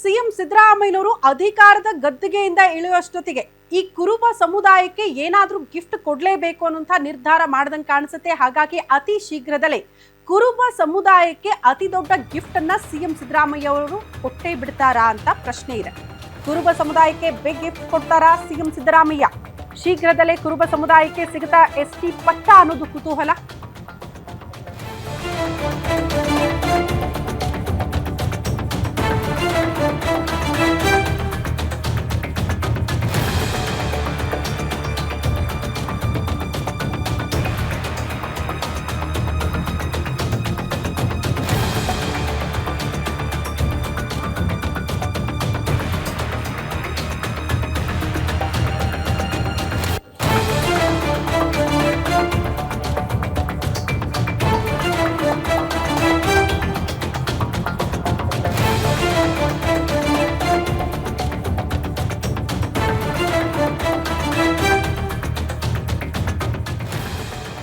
CM ಸಿದ್ದರಾಮಯ್ಯನವರು ಅಧಿಕಾರದ ಗದ್ದುಗೆಯಿಂದ ಇಳಿಯುವಷ್ಟೊತ್ತಿಗೆ ಈ ಕುರುಬ ಸಮುದಾಯಕ್ಕೆ ಏನಾದರೂ ಗಿಫ್ಟ್ ಕೊಡಲೇಬೇಕು ಅನ್ನುವಂತ ನಿರ್ಧಾರ ಮಾಡದಂಗೆ ಕಾಣಿಸುತ್ತೆ. ಹಾಗಾಗಿ ಅತಿ ಶೀಘ್ರದಲ್ಲೇ ಕುರುಬ ಸಮುದಾಯಕ್ಕೆ ಅತಿ ದೊಡ್ಡ ಗಿಫ್ಟ್ ಅನ್ನ ಸಿಎಂ ಸಿದ್ದರಾಮಯ್ಯ ಅವರು ಕೊಟ್ಟೇ ಬಿಡ್ತಾರಾ ಅಂತ ಪ್ರಶ್ನೆ ಇದೆ. ಕುರುಬ ಸಮುದಾಯಕ್ಕೆ ಬಿಗ್ ಗಿಫ್ಟ್ ಕೊಡ್ತಾರಾ ಸಿಎಂ ಸಿದ್ದರಾಮಯ್ಯ? ಶೀಘ್ರದಲ್ಲೇ ಕುರುಬ ಸಮುದಾಯಕ್ಕೆ ಸಿಗುತ್ತಾ ಎಸ್ಟಿ ಪಟ್ಟ ಅನ್ನೋದು ಕುತೂಹಲ.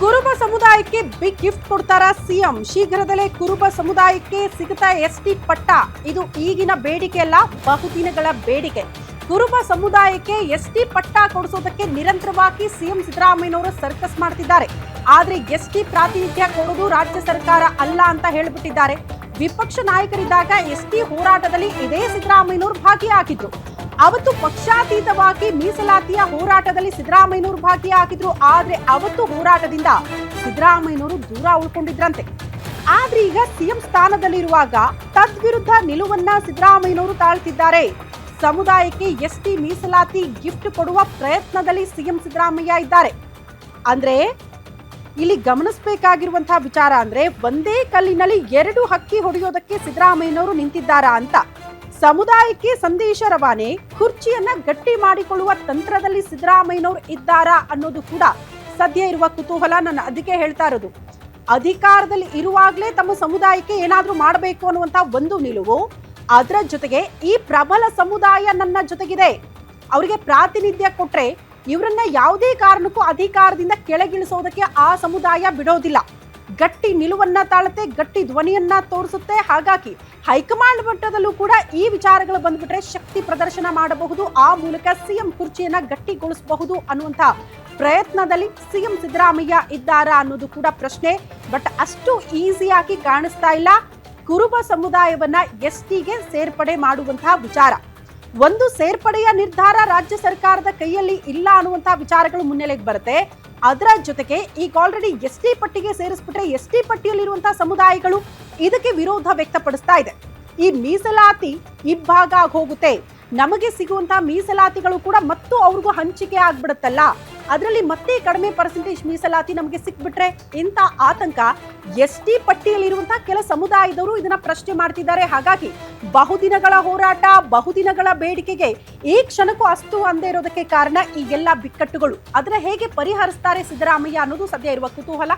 ಕುರುಬ ಸಮುದಾಯಕ್ಕೆ ಬಿಗ್ ಗಿಫ್ಟ್ ಕೊಡ್ತಾರಾ ಸಿಎಂ? ಶೀಘ್ರದಲ್ಲೇ ಕುರುಬ ಸಮುದಾಯಕ್ಕೆ ಸಿಗುತ್ತಾ ಎಸ್ಟಿ ಪಟ್ಟ? ಇದು ಈಗಿನ ಬೇಡಿಕೆ ಅಲ್ಲ, ಬಹುದಿನಗಳ ಬೇಡಿಕೆ. ಕುರುಬ ಸಮುದಾಯಕ್ಕೆ ಎಸ್ಟಿ ಪಟ್ಟ ಕೊಡಿಸೋದಕ್ಕೆ ನಿರಂತರವಾಗಿ ಸಿಎಂ ಸಿದ್ದರಾಮಯ್ಯನವರು ಸರ್ಕಸ್ ಮಾಡ್ತಿದ್ದಾರೆ. ಆದ್ರೆ ಎಸ್ಟಿ ಪ್ರಾತಿನಿಧ್ಯ ಕೊಡೋದು ರಾಜ್ಯ ಸರ್ಕಾರ ಅಲ್ಲ ಅಂತ ಹೇಳ್ಬಿಟ್ಟಿದ್ದಾರೆ. ವಿಪಕ್ಷ ನಾಯಕರಿದ್ದಾಗ ಎಸ್ಟಿ ಹೋರಾಟದಲ್ಲಿ ಇದೇ ಸಿದ್ದರಾಮಯ್ಯನವರು ಭಾಗಿಯಾಗಿದ್ರು. ಅವತ್ತು ಪಕ್ಷಾತೀತವಾಗಿ ಮೀಸಲಾತಿಯ ಹೋರಾಟದಲ್ಲಿ ಸಿದ್ದರಾಮಯ್ಯನವರು ಭಾಗಿಯಾಗಿದ್ರು. ಆದ್ರೆ ಅವತ್ತು ಹೋರಾಟದಿಂದ ಸಿದ್ದರಾಮಯ್ಯನವರು ದೂರ ಉಳ್ಕೊಂಡಿದ್ರಂತೆ. ಆದ್ರೆ ಈಗ ಸಿಎಂ ಸ್ಥಾನದಲ್ಲಿರುವಾಗ ತದ್ವಿರುದ್ಧ ನಿಲುವನ್ನ ಸಿದ್ದರಾಮಯ್ಯನವರು ತಾಳ್ತಿದ್ದಾರೆ. ಸಮುದಾಯಕ್ಕೆ ಎಸ್ಟಿ ಮೀಸಲಾತಿ ಗಿಫ್ಟ್ ಕೊಡುವ ಪ್ರಯತ್ನದಲ್ಲಿ ಸಿಎಂ ಸಿದ್ದರಾಮಯ್ಯ ಇದ್ದಾರೆ. ಅಂದ್ರೆ ಇಲ್ಲಿ ಗಮನಿಸಬೇಕಾಗಿರುವಂತಹ ವಿಚಾರ ಅಂದ್ರೆ ಒಂದೇ ಕಲ್ಲಿನಲ್ಲಿ ಎರಡು ಹಕ್ಕಿ ಹೊಡೆಯೋದಕ್ಕೆ ಸಿದ್ದರಾಮಯ್ಯನವರು ನಿಂತಿದ್ದಾರಾ ಅಂತ. ಸಮುದಾಯಕ್ಕೆ ಸಂದೇಶ ರವಾನೆ, ಕುರ್ಚಿಯನ್ನ ಗಟ್ಟಿ ಮಾಡಿಕೊಳ್ಳುವ ತಂತ್ರದಲ್ಲಿ ಸಿದ್ದರಾಮಯ್ಯನವರು ಇದ್ದಾರಾ ಅನ್ನೋದು ಕೂಡ ಸದ್ಯ ಇರುವ ಕುತೂಹಲ. ನಾನು ಅದಕ್ಕೆ ಹೇಳ್ತಾ ಇರೋದು, ಅಧಿಕಾರದಲ್ಲಿ ಇರುವಾಗಲೇ ತಮ್ಮ ಸಮುದಾಯಕ್ಕೆ ಏನಾದ್ರೂ ಮಾಡಬೇಕು ಅನ್ನುವಂತ ಒಂದು ನಿಲುವು, ಅದರ ಜೊತೆಗೆ ಈ ಪ್ರಬಲ ಸಮುದಾಯ ನನ್ನ ಜೊತೆಗಿದೆ, ಅವರಿಗೆ ಪ್ರಾತಿನಿಧ್ಯ ಕೊಟ್ರೆ ಇವರನ್ನ ಯಾವುದೇ ಕಾರಣಕ್ಕೂ ಅಧಿಕಾರದಿಂದ ಕೆಳಗಿಳಿಸೋದಕ್ಕೆ ಆ ಸಮುದಾಯ ಬಿಡೋದಿಲ್ಲ. ಗಟ್ಟಿ ನಿಲುವನ್ನ ತಾಳುತ್ತೆ, ಗಟ್ಟಿ ಧ್ವನಿಯನ್ನ ತೋರಿಸುತ್ತೆ. ಹಾಗಾಗಿ ಹೈಕಮಾಂಡ್ ಮಟ್ಟದಲ್ಲೂ ಕೂಡ ಈ ವಿಚಾರಗಳು ಬಂದ್ಬಿಟ್ರೆ ಶಕ್ತಿ ಪ್ರದರ್ಶನ ಮಾಡಬಹುದು, ಆ ಮೂಲಕ ಸಿಎಂ ಕುರ್ಚಿಯನ್ನ ಗಟ್ಟಿಗೊಳಿಸಬಹುದು ಅನ್ನುವಂತ ಪ್ರಯತ್ನದಲ್ಲಿ ಸಿಎಂ ಸಿದ್ದರಾಮಯ್ಯ ಇದ್ದಾರಾ ಅನ್ನೋದು ಕೂಡ ಪ್ರಶ್ನೆ. ಬಟ್ ಅಷ್ಟು ಈಸಿಯಾಗಿ ಕಾಣಿಸ್ತಾ ಇಲ್ಲ ಕುರುಬ ಸಮುದಾಯವನ್ನ ಎಸ್ಟಿಗೆ ಸೇರ್ಪಡೆ ಮಾಡುವಂತಹ ವಿಚಾರ. ಒಂದು ಸೇರ್ಪಡೆಯ ನಿರ್ಧಾರ ರಾಜ್ಯ ಸರ್ಕಾರದ ಕೈಯಲ್ಲಿ ಇಲ್ಲ ಅನ್ನುವಂತಹ ವಿಚಾರಗಳು ಮುನ್ನೆಲೆಗೆ ಬರುತ್ತೆ. ಅದರ ಜೊತೆಗೆ ಈಗ ಆಲ್ರೆಡಿ ಎಸ್ಟಿ ಪಟ್ಟಿಗೆ ಸೇರಿಸ್ಬಿಟ್ರೆ ಎಸ್ಟಿ ಪಟ್ಟಿಯಲ್ಲಿರುವಂತಹ ಸಮುದಾಯಗಳು ಇದಕ್ಕೆ ವಿರೋಧ ವ್ಯಕ್ತಪಡಿಸ್ತಾ ಇದೆ. ಈ ಮೀಸಲಾತಿ ಇಬ್ಬಾಗ ಹೋಗುತ್ತೆ, ನಮಗೆ ಸಿಗುವಂತಹ ಮೀಸಲಾತಿಗಳು ಕೂಡ ಮತ್ತು ಅವ್ರಿಗೂ ಹಂಚಿಕೆ ಆಗ್ಬಿಡುತ್ತಲ್ಲ, ಅದರಲ್ಲಿ ಮತ್ತೆ ಕಡಿಮೆ ಪರ್ಸೆಂಟೇಜ್ ಮೀಸಲಾತಿ ನಮಗೆ ಸಿಕ್ಬಿಟ್ರೆ ಇಂಥ ಆತಂಕ ಎಸ್ಟಿ ಪಟ್ಟಿಯಲ್ಲಿರುವಂತಹ ಕೆಲ ಸಮುದಾಯದವರು ಇದನ್ನ ಪ್ರಶ್ನೆ ಮಾಡ್ತಿದ್ದಾರೆ. ಹಾಗಾಗಿ ಬಹುದಿನಗಳ ಹೋರಾಟ, ಬಹುದಿನಗಳ ಬೇಡಿಕೆಗೆ ಈ ಕ್ಷಣಕ್ಕೂ ಅಷ್ಟು ಅಂದೇ ಇರೋದಕ್ಕೆ ಕಾರಣ ಈ ಎಲ್ಲ ಬಿಕ್ಕಟ್ಟುಗಳು. ಅದನ್ನ ಹೇಗೆ ಪರಿಹರಿಸ್ತಾರೆ ಸಿದ್ದರಾಮಯ್ಯ ಅನ್ನೋದು ಸದ್ಯ ಇರುವ ಕುತೂಹಲ.